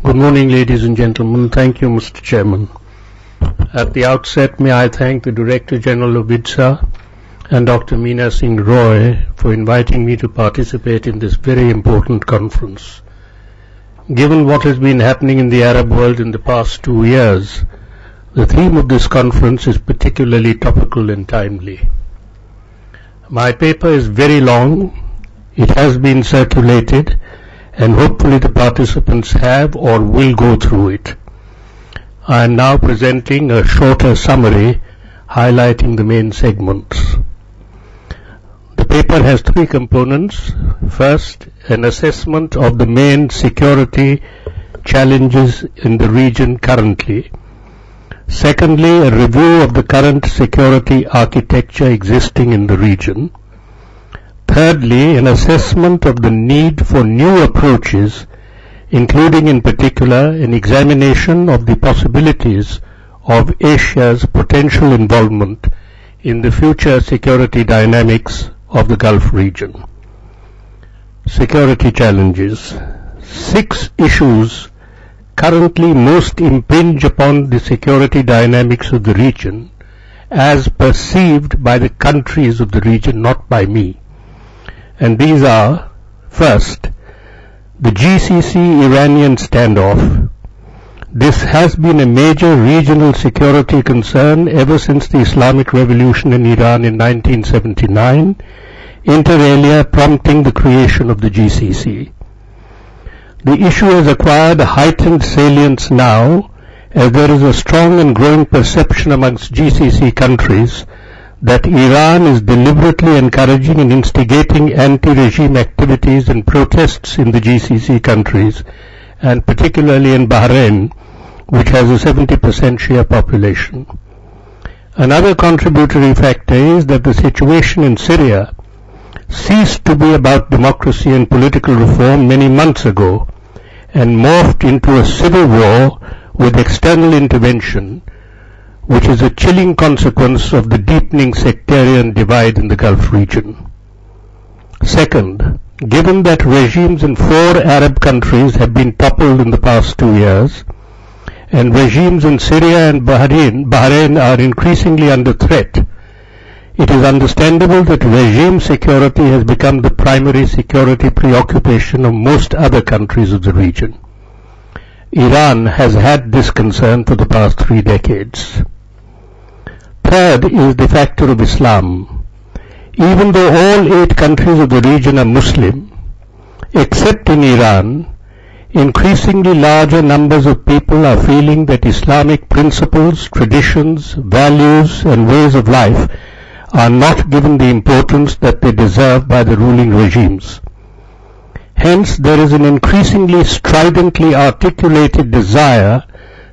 Good morning, ladies and gentlemen. Thank you, Mr. Chairman. At the outset, may I thank the Director General of IDSA and Dr. Meena Singh Roy for inviting me to participate in this very important conference. Given what has been happening in the Arab world in the past 2 years, the theme of this conference is particularly topical and timely. My paper is very long. It has been circulated, and hopefully the participants have or will go through it. I am now presenting a shorter summary highlighting the main segments. The paper has 3 components. First, an assessment of the main security challenges in the region currently. Secondly, a review of the current security architecture existing in the region. Thirdly, an assessment of the need for new approaches, including in particular an examination of the possibilities of Asia's potential involvement in the future security dynamics of the Gulf region. Security challenges. 6 issues currently most impinge upon the security dynamics of the region as perceived by the countries of the region, not by me. And these are, first, the GCC-Iranian standoff. This has been a major regional security concern ever since the Islamic Revolution in Iran in 1979, inter alia prompting the creation of the GCC. The issue has acquired a heightened salience now, as there is a strong and growing perception amongst GCC countries that Iran is deliberately encouraging and instigating anti-regime activities and protests in the GCC countries, and particularly in Bahrain, which has a 70% Shia population. Another contributory factor is that the situation in Syria ceased to be about democracy and political reform many months ago and morphed into a civil war with external intervention, which is a chilling consequence of the deepening sectarian divide in the Gulf region. Second, given that regimes in 4 Arab countries have been toppled in the past 2 years, and regimes in Syria and Bahrain are increasingly under threat, it is understandable that regime security has become the primary security preoccupation of most other countries of the region. Iran has had this concern for the past 3 decades. Third is the factor of Islam. Even though all 8 countries of the region are Muslim, except in Iran, increasingly larger numbers of people are feeling that Islamic principles, traditions, values, and ways of life are not given the importance that they deserve by the ruling regimes. Hence, there is an increasingly stridently articulated desire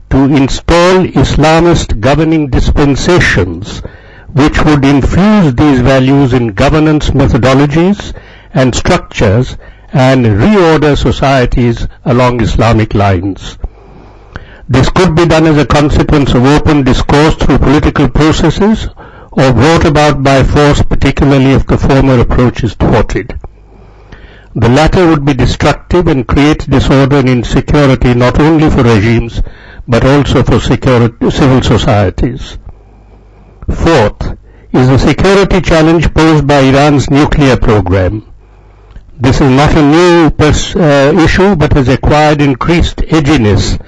to install Islamist governing dispensations which would infuse these values in governance methodologies and structures and reorder societies along Islamic lines. This could be done as a consequence of open discourse through political processes or brought about by force, particularly if the former approach is thwarted. The latter would be destructive and create disorder and insecurity not only for regimes but also for civil societies. Fourth is the security challenge posed by Iran's nuclear program. This is not a new issue but has acquired increased edginess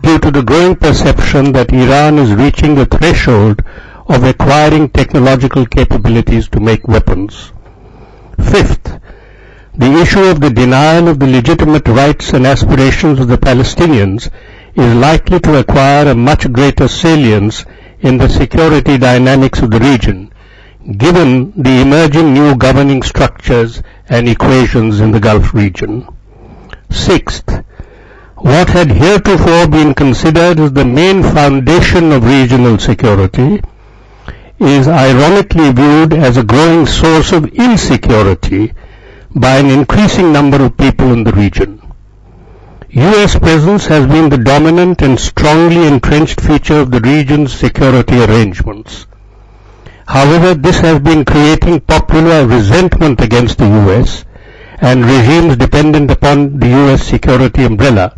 due to the growing perception that Iran is reaching the threshold of acquiring technological capabilities to make weapons. Fifth, the issue of the denial of the legitimate rights and aspirations of the Palestinians is likely to acquire a much greater salience in the security dynamics of the region, given the emerging new governing structures and equations in the Gulf region. Sixth, what had heretofore been considered as the main foundation of regional security is ironically viewed as a growing source of insecurity by an increasing number of people in the region. U.S. presence has been the dominant and strongly entrenched feature of the region's security arrangements. However, this has been creating popular resentment against the U.S. and regimes dependent upon the U.S. security umbrella,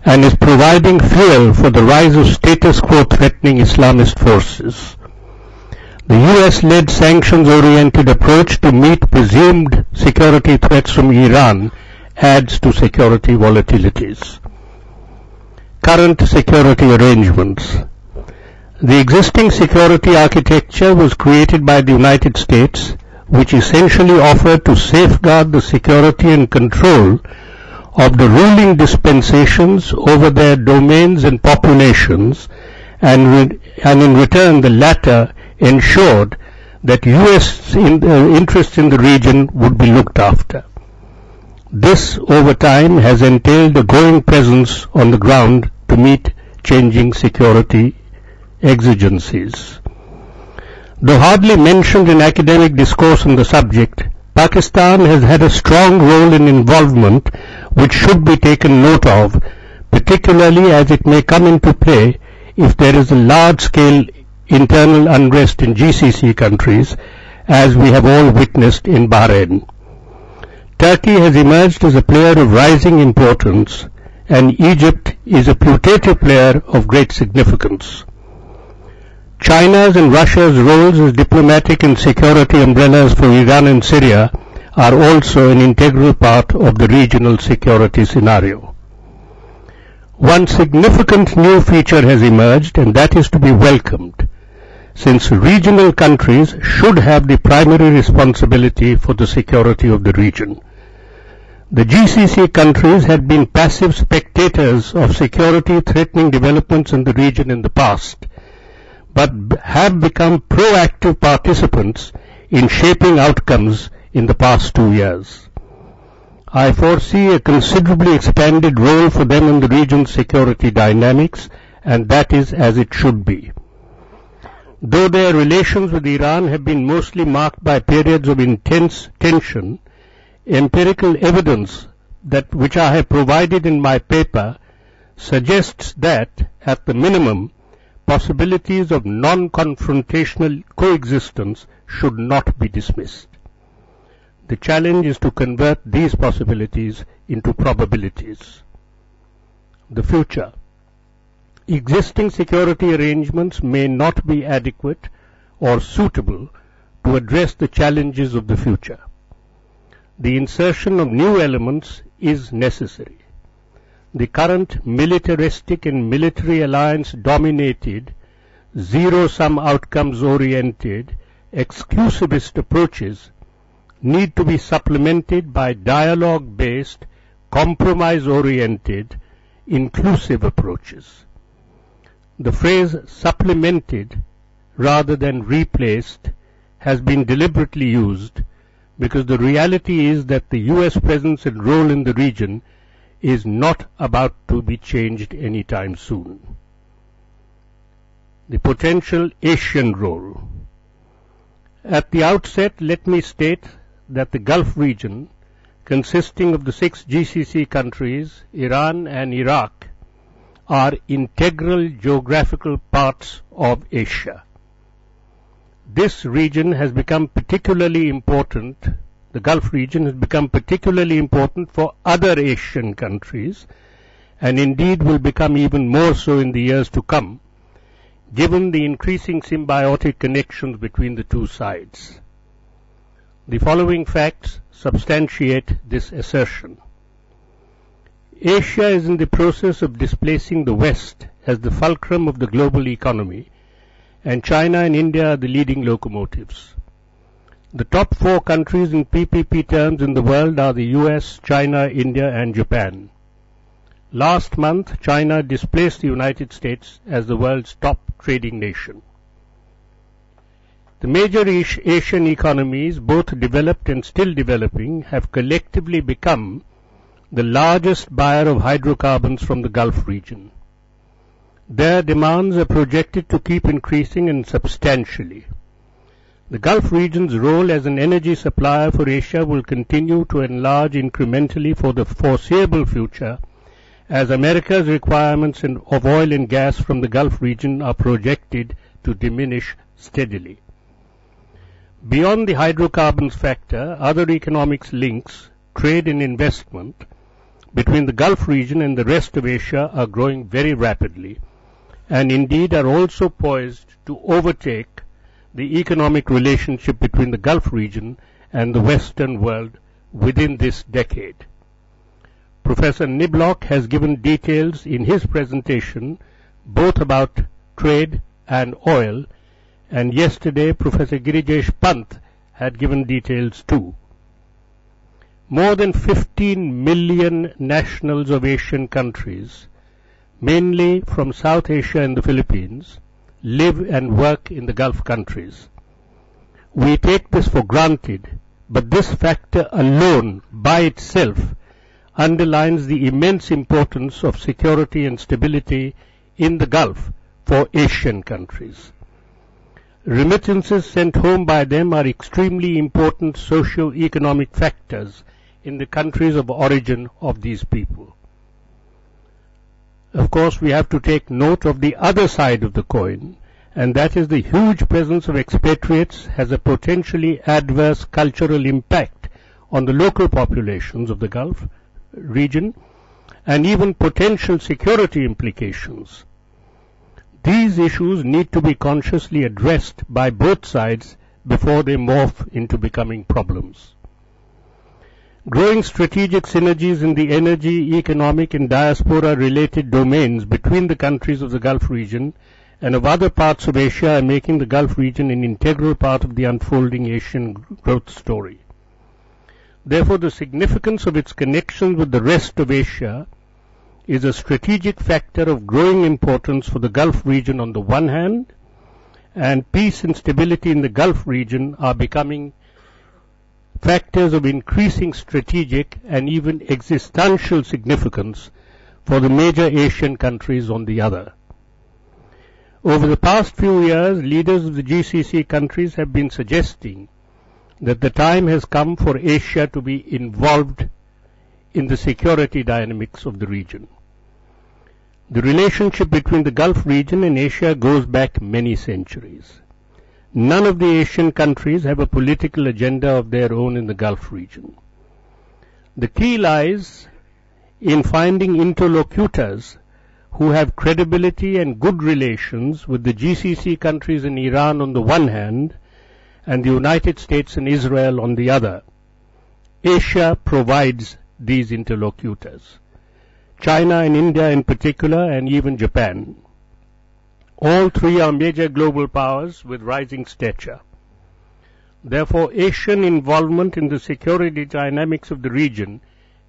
and is providing fuel for the rise of status quo threatening Islamist forces. The US-led sanctions-oriented approach to meet presumed security threats from Iran adds to security volatilities. Current security arrangements. The existing security architecture was created by the United States, which essentially offered to safeguard the security and control of the ruling dispensations over their domains and populations, and in return the latter ensured that U.S. interests in the region would be looked after. This, over time, has entailed a growing presence on the ground to meet changing security exigencies. Though hardly mentioned in academic discourse on the subject, Pakistan has had a strong role in involvement which should be taken note of, particularly as it may come into play if there is a large-scale internal unrest in GCC countries, as we have all witnessed in Bahrain. Turkey has emerged as a player of rising importance, and Egypt is a putative player of great significance. China's and Russia's roles as diplomatic and security umbrellas for Iran and Syria are also an integral part of the regional security scenario. One significant new feature has emerged, and that is to be welcomed, since regional countries should have the primary responsibility for the security of the region. The GCC countries had been passive spectators of security-threatening developments in the region in the past, but have become proactive participants in shaping outcomes in the past 2 years. I foresee a considerably expanded role for them in the region's security dynamics, and that is as it should be. Though their relations with Iran have been mostly marked by periods of intense tension, empirical evidence which I have provided in my paper suggests that, at the minimum, possibilities of non-confrontational coexistence should not be dismissed. The challenge is to convert these possibilities into probabilities. The future. Existing security arrangements may not be adequate or suitable to address the challenges of the future. The insertion of new elements is necessary. The current militaristic and military alliance-dominated, zero-sum outcomes-oriented, exclusivist approaches need to be supplemented by dialogue-based, compromise-oriented, inclusive approaches. The phrase supplemented rather than replaced has been deliberately used because the reality is that the U.S. presence and role in the region is not about to be changed anytime soon. The potential Asian role. At the outset, let me state that the Gulf region, consisting of the 6 GCC countries, Iran and Iraq, are integral geographical parts of Asia. This region has become particularly important, the Gulf region has become particularly important for other Asian countries, and indeed will become even more so in the years to come, given the increasing symbiotic connections between the two sides. The following facts substantiate this assertion. Asia is in the process of displacing the West as the fulcrum of the global economy, and China and India are the leading locomotives. The top 4 countries in PPP terms in the world are the US, China, India, and Japan. Last month, China displaced the United States as the world's top trading nation. The major Asian economies, both developed and still developing, have collectively become the largest buyer of hydrocarbons from the Gulf region. Their demands are projected to keep increasing and substantially. The Gulf region's role as an energy supplier for Asia will continue to enlarge incrementally for the foreseeable future, as America's requirements of oil and gas from the Gulf region are projected to diminish steadily. Beyond the hydrocarbons factor, other economics links, trade and investment, between the Gulf region and the rest of Asia are growing very rapidly, and indeed are also poised to overtake the economic relationship between the Gulf region and the Western world within this decade. Professor Niblock has given details in his presentation both about trade and oil, and yesterday Professor Girijesh Pant had given details too. More than 15 million nationals of Asian countries, mainly from South Asia and the Philippines, live and work in the Gulf countries. We take this for granted, but this factor alone by itself underlines the immense importance of security and stability in the Gulf for Asian countries. Remittances sent home by them are extremely important socio-economic factors in the countries of origin of these people. Of course, we have to take note of the other side of the coin, and that is the huge presence of expatriates has a potentially adverse cultural impact on the local populations of the Gulf region, and even potential security implications. These issues need to be consciously addressed by both sides before they morph into becoming problems. Growing strategic synergies in the energy, economic and diaspora-related domains between the countries of the Gulf region and of other parts of Asia are making the Gulf region an integral part of the unfolding Asian growth story. Therefore, the significance of its connection with the rest of Asia is a strategic factor of growing importance for the Gulf region on the one hand, and peace and stability in the Gulf region are becoming factors of increasing strategic and even existential significance for the major Asian countries on the other. Over the past few years, leaders of the GCC countries have been suggesting that the time has come for Asia to be involved in the security dynamics of the region. The relationship between the Gulf region and Asia goes back many centuries. None of the Asian countries have a political agenda of their own in the Gulf region. The key lies in finding interlocutors who have credibility and good relations with the GCC countries and Iran on the one hand, and the United States and Israel on the other. Asia provides these interlocutors. China and India in particular, and even Japan. All three are major global powers with rising stature. Therefore, Asian involvement in the security dynamics of the region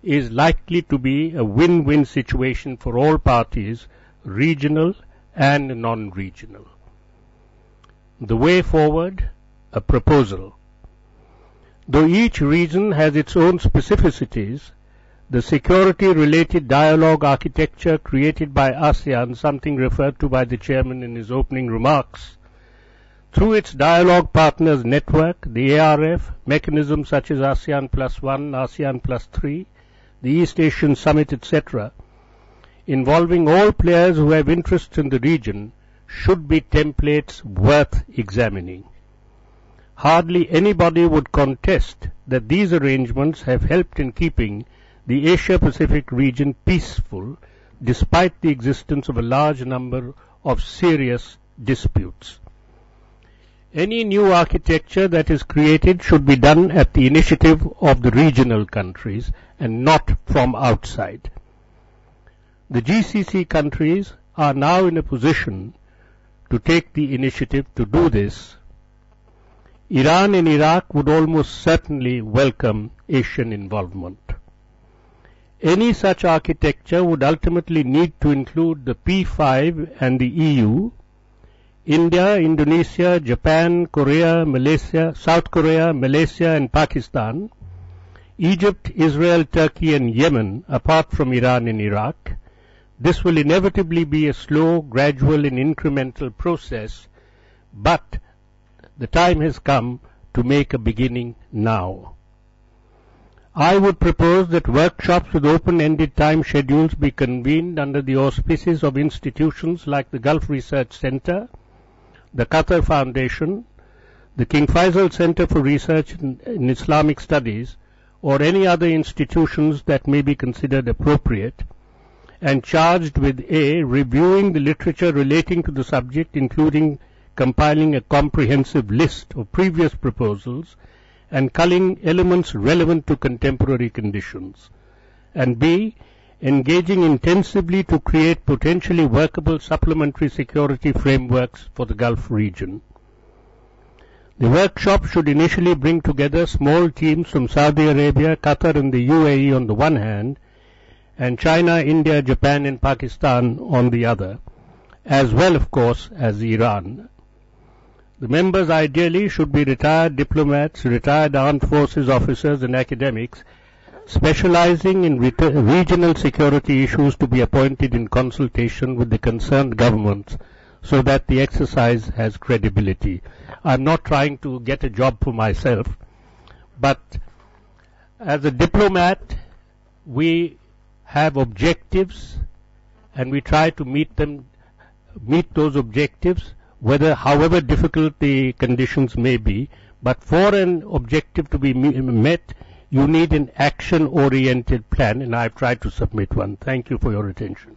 is likely to be a win-win situation for all parties, regional and non-regional. The way forward, a proposal. Though each region has its own specificities, the security-related dialogue architecture created by ASEAN, something referred to by the chairman in his opening remarks, through its dialogue partners network, the ARF, mechanisms such as ASEAN Plus One, ASEAN Plus Three, the East Asian Summit, etc., involving all players who have interests in the region, should be templates worth examining. Hardly anybody would contest that these arrangements have helped in keeping the Asia-Pacific region peaceful despite the existence of a large number of serious disputes. Any new architecture that is created should be done at the initiative of the regional countries and not from outside. The GCC countries are now in a position to take the initiative to do this. Iran and Iraq would almost certainly welcome Asian involvement. Any such architecture would ultimately need to include the P5 and the EU, India, Indonesia, Japan, Korea, Malaysia, South Korea, Malaysia and Pakistan, Egypt, Israel, Turkey and Yemen, apart from Iran and Iraq. This will inevitably be a slow, gradual and incremental process, but the time has come to make a beginning now. I would propose that workshops with open-ended time schedules be convened under the auspices of institutions like the Gulf Research Center, the Qatar Foundation, the King Faisal Center for Research in Islamic Studies, or any other institutions that may be considered appropriate, and charged with A, reviewing the literature relating to the subject, including compiling a comprehensive list of previous proposals and culling elements relevant to contemporary conditions, and B, engaging intensively to create potentially workable supplementary security frameworks for the Gulf region. The workshop should initially bring together small teams from Saudi Arabia, Qatar and the UAE on the one hand, and China, India, Japan and Pakistan on the other, as well, of course, as Iran. The members ideally should be retired diplomats, retired armed forces officers and academics specializing in regional security issues to be appointed in consultation with the concerned governments so that the exercise has credibility. I'm not trying to get a job for myself, but as a diplomat, we have objectives and we try to meet those objectives, however difficult the conditions may be. But for an objective to be met, you need an action-oriented plan, and I've tried to submit one. Thank you for your attention.